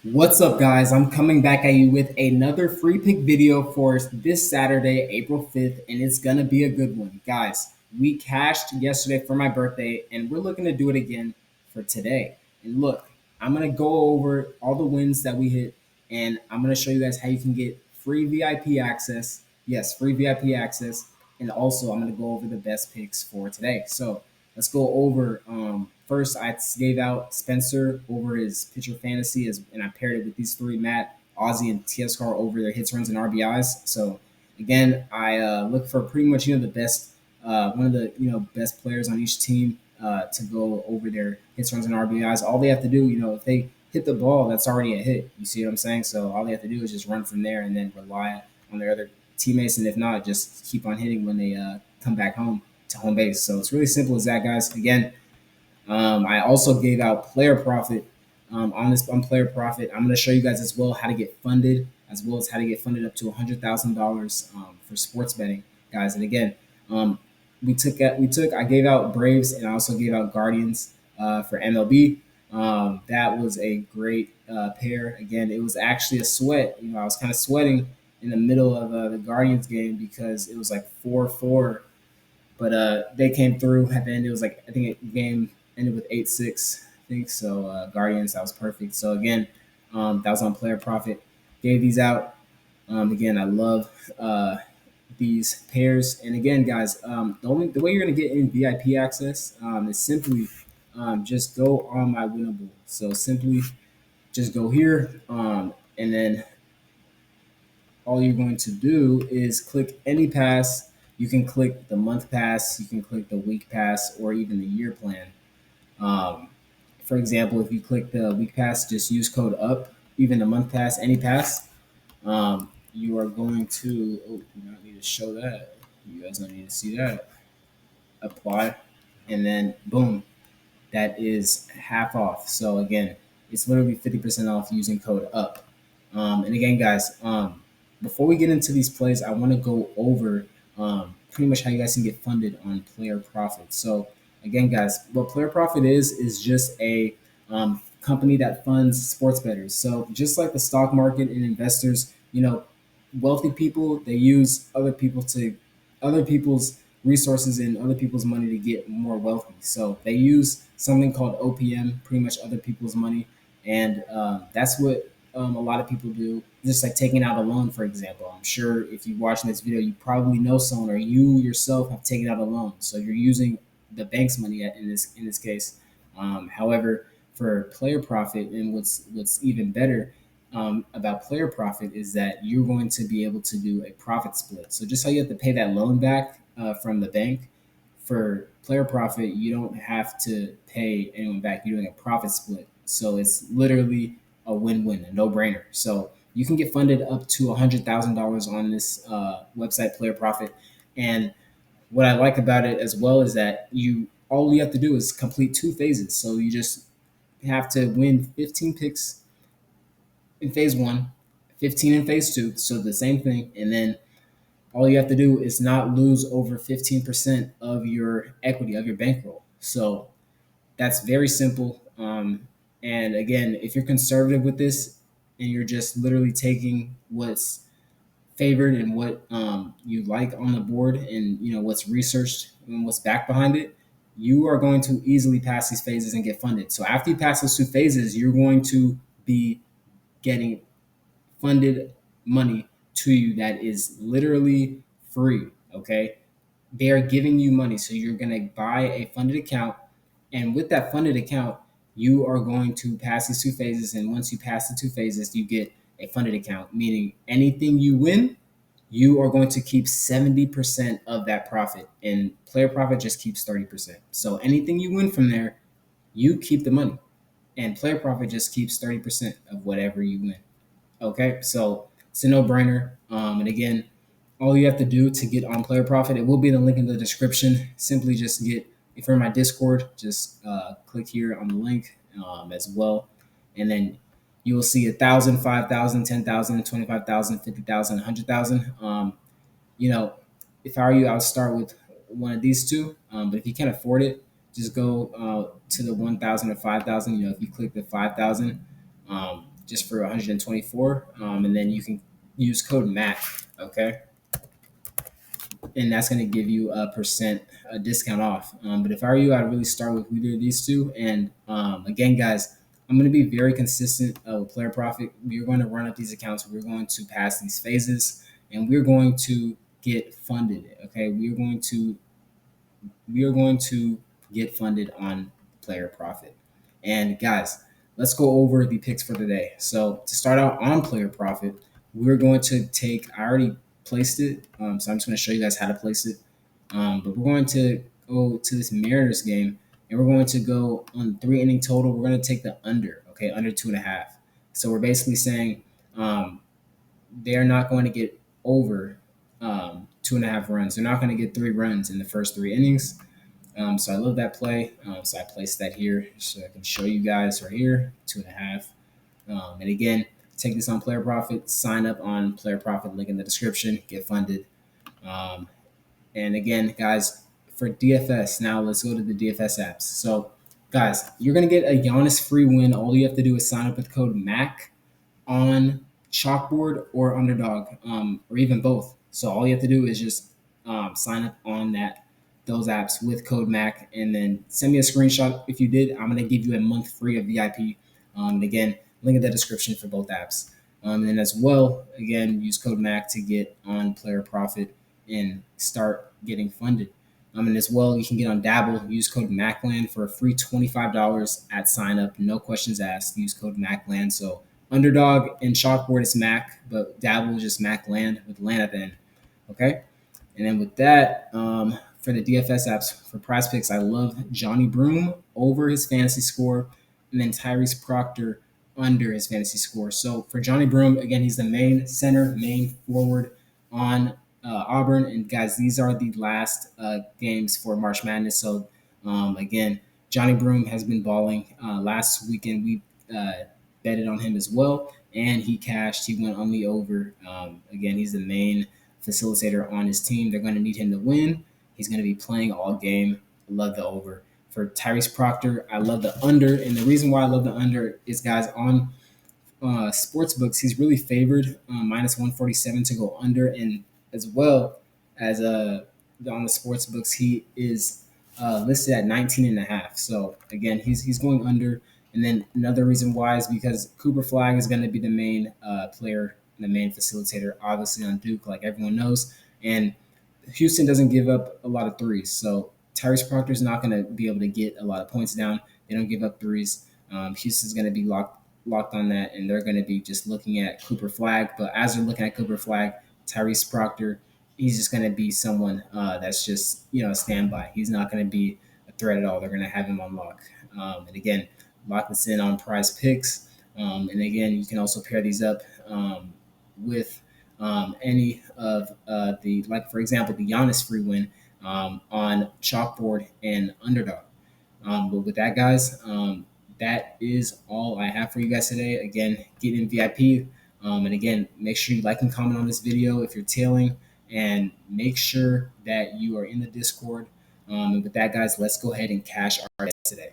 What's up, guys? I'm coming back at you with another free pick video for this Saturday, April 5th, and it's gonna be a good one. Guys, we cashed yesterday for my birthday, and we're looking to do it again for today. And look, I'm gonna go over all the wins that we hit, and I'm gonna show you guys how you can get free VIP access. Yes, free VIP access, and also I'm gonna go over the best picks for today. So let's go over. First, I gave out Spencer over his pitcher fantasy, and I paired it with these three: Matt, Ozzy, and TSCar over their hits, runs, and RBIs. So again, I look for pretty much the best, one of the best players on each team to go over their hits, runs, and RBIs. All they have to do, if they hit the ball, that's already a hit. You see what I'm saying? So all they have to do is just run from there and then rely on their other teammates, and if not, just keep on hitting when they come back home to home base. So it's really simple as that, guys. Again, I also gave out player profit on player profit. I'm going to show you guys as well how to get funded, as well as how to get funded up to $100,000 for sports betting, guys. And again, um, I gave out Braves and I also gave out Guardians for MLB. That was a great pair. Again, it was actually a sweat. I was kind of sweating in the middle of the Guardians game because it was like 4-4, but they came through at the end. It was like, I think the game ended with 8-6, I think. So Guardians, that was perfect. So again, that was on player profit. Gave these out. Again, I love these pairs. And again, guys, the way you're gonna get in VIP access is simply just go on my winnable. So simply just go here, and then all you're going to do is click any pass. You can click the month pass, you can click the week pass, or even the year plan. Um, for example, if you click the week pass, just use code UP. Even the month pass, any pass, you are going to. Oh, you don't need to show that. You guys don't need to see that. Apply, and then boom, that is half off. So again, it's literally 50% off using code UP. And again, guys, before we get into these plays, I want to go over pretty much how you guys can get funded on player profit. So again, guys, what player profit is just a company that funds sports bettors. So just like the stock market and investors, wealthy people, they use other people's resources and other people's money to get more wealthy. So they use something called OPM, pretty much other people's money, and that's what a lot of people do. Just like taking out a loan, for example. I'm sure if you're watching this video, you probably know someone or you yourself have taken out a loan. So you're using the bank's money in this case. However, for player profit, and what's even better about player profit is that you're going to be able to do a profit split. So just how you have to pay that loan back from the bank, for player profit, you don't have to pay anyone back. You're doing a profit split. So it's literally a win-win, a no-brainer. So you can get funded up to $100,000 on this website, Player Profit. And what I like about it as well is that all you have to do is complete two phases. So you just have to win 15 picks in phase one, 15 in phase two. So the same thing. And then all you have to do is not lose over 15% of your equity, of your bankroll. So that's very simple. And again, if you're conservative with this and you're just literally taking what's favored and what you like on the board, and what's researched and what's back behind it, you are going to easily pass these phases and get funded. So after you pass those two phases, you're going to be getting funded money to you that is literally free. Okay, they are giving you money, so you're going to buy a funded account, and with that funded account, you are going to pass these two phases. And once you pass the two phases, you get a funded account, meaning anything you win, you are going to keep 70% of that profit, and player profit just keeps 30%. So anything you win from there, you keep the money, and player profit just keeps 30% of whatever you win. Okay, so it's a no-brainer. And again, all you have to do to get on Player Profit, it will be in the link in the description. Simply just if you're in my Discord, just click here on the link as well, and then you will see 1,000, 5,000, 10,000, 25,000, 50,000, 100,000. You know, if I were you, I would start with one of these two. But if you can't afford it, just go to the 1,000 or 5,000. If you click the 5,000, just for 124, and then you can use code MAC, okay? And that's going to give you a discount off. But if I were you, I'd really start with either of these two. And again, guys, I'm going to be very consistent with player profit. We're going to run up these accounts. We're going to pass these phases, and we're going to get funded. Okay, we are going to get funded on player profit. And guys, let's go over the picks for today. So to start out on player profit, we're going to take, I already placed it, so I'm just going to show you guys how to place it. But we're going to go to this Mariners game, and we're going to go on 3 inning total. We're going to take the under, okay, under 2.5. So we're basically saying they're not going to get over 2.5 runs. They're not going to get 3 runs in the first 3 innings. So I love that play. So I placed that here so I can show you guys right here, 2.5. And again, take this on Player Profit, sign up on Player Profit, link in the description, get funded. And again, guys, for DFS, now let's go to the DFS apps. So guys, you're going to get a Giannis free win. All you have to do is sign up with code MAC on Chalkboard or Underdog, or even both. So all you have to do is just sign up on those apps with code MAC, and then send me a screenshot if you did. I'm gonna give you a month free of VIP. And again, link in the description for both apps. And as well, again, use code MAC to get on Player Profit and start getting funded. And as well, you can get on Dabble. Use code MACLAND for a free $25 at sign up. No questions asked. Use code MACLAND. So Underdog and Chalkboard is Mac, but Dabble is just MACLAND with land at the end. Okay. And then with that, for the DFS apps, for prize picks, I love Johnny Broom over his fantasy score, and then Tyrese Proctor under his fantasy score. So for Johnny Broom, again, he's the main center, main forward on Auburn. And guys, these are the last games for March Madness. So again, Johnny Broom has been balling. Last weekend, we betted on him as well, and he cashed. He went on the over. Again, he's the main facilitator on his team. They're going to need him to win. He's going to be playing all game. I love the over. For Tyrese Proctor, I love the under. And the reason why I love the under is, guys, on sportsbooks, he's really favored minus 147 to go under. And as well as on the sportsbooks, he is listed at 19.5. So again, he's going under. And then another reason why is because Cooper Flag is going to be the main player, the main facilitator, obviously on Duke, like everyone knows. And Houston doesn't give up a lot of threes. So Tyrese Proctor is not going to be able to get a lot of points down. They don't give up threes. Houston's going to be locked on that, and they're going to be just looking at Cooper Flag. But as they're looking at Cooper Flag, Tyrese Proctor, he's just going to be someone that's just, a standby. He's not going to be a threat at all. They're going to have him on lock. And again, lock this in on prize picks. And again, you can also pair these up with any of like for example, the Giannis free win on Chalkboard and Underdog. But with that, guys, that is all I have for you guys today. Again, get in VIP. And again, make sure you like and comment on this video if you're tailing, and make sure that you are in the Discord. And with that, guys, let's go ahead and cash our today.